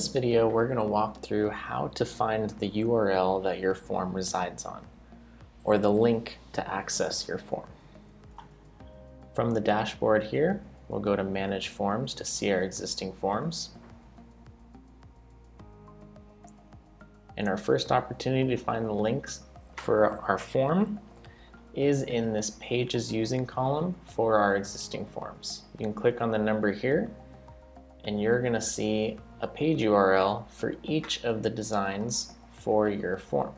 this video, we're going to walk through how to find the URL that your form resides on, or the link to access your form. From the dashboard here, we'll go to Manage Forms to see our existing forms. And our first opportunity to find the links for our form is in this Pages Using column for our existing forms. You can click on the number here, and you're going to see a page URL for each of the designs for your form.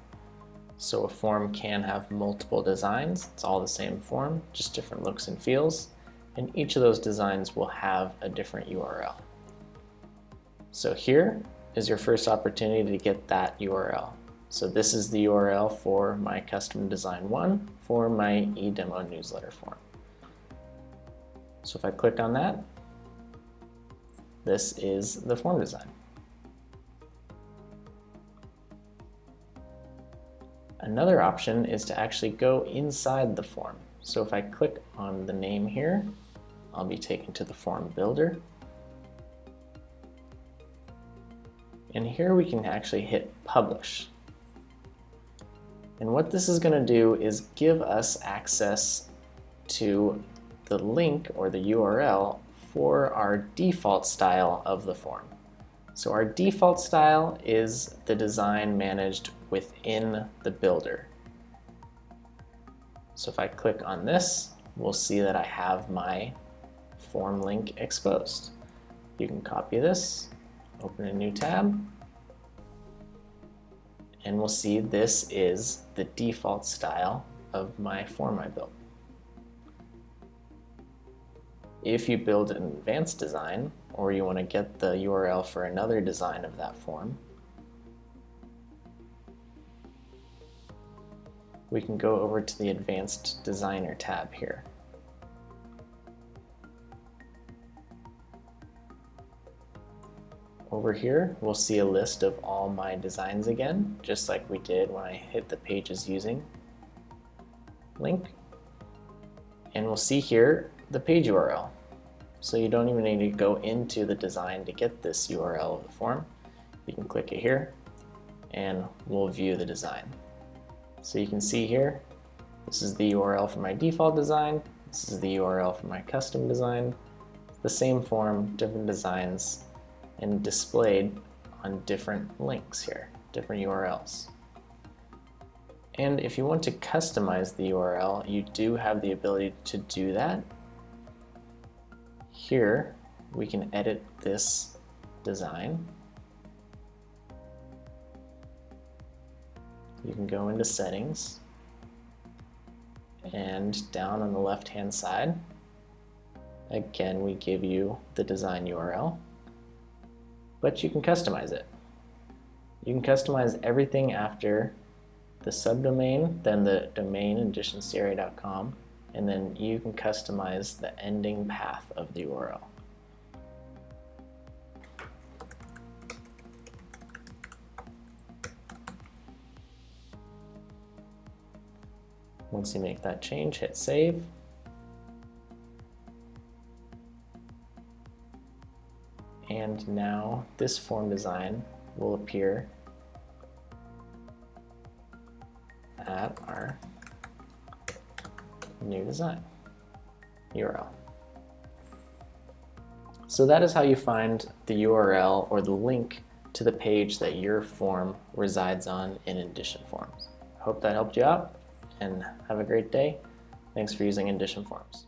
So a form can have multiple designs. It's all the same form, just different looks and feels, and each of those designs will have a different URL. So here is your first opportunity to get that URL. So this is the URL for my custom design 1 for my eDemo newsletter form. So if I click on that, this is the form design. Another option is to actually go inside the form. So if I click on the name here, I'll be taken to the form builder. And here we can actually hit publish. And what this is going to do is give us access to the link or the URL for our default style of the form. So our default style is the design managed within the builder. So if I click on this, we'll see that I have my form link exposed. You can copy this, open a new tab, and we'll see this is the default style of my form I built. If you build an advanced design, or you want to get the URL for another design of that form, we can go over to the Advanced Designer tab here. Over here, we'll see a list of all my designs again, just like we did when I hit the Pages Using link. And we'll see here the page URL. So you don't even need to go into the design to get this URL of the form. You can click it here, and we'll view the design. So you can see here, this is the URL for my default design, this is the URL for my custom design, the same form, different designs, and displayed on different links here, different URLs. And if you want to customize the URL, you do have the ability to do that. Here, we can edit this design. You can go into settings, and down on the left-hand side, again, we give you the design URL, but you can customize it. You can customize everything after the subdomain, then the domain inditionsceria.com, and then you can customize the ending path of the URL. Once you make that change, hit save. And now this form design will appear at our new design URL. So that is how you find the URL or the link to the page that your form resides on in Indition Forms. Hope that helped you out, and have a great day. Thanks for using Indition Forms.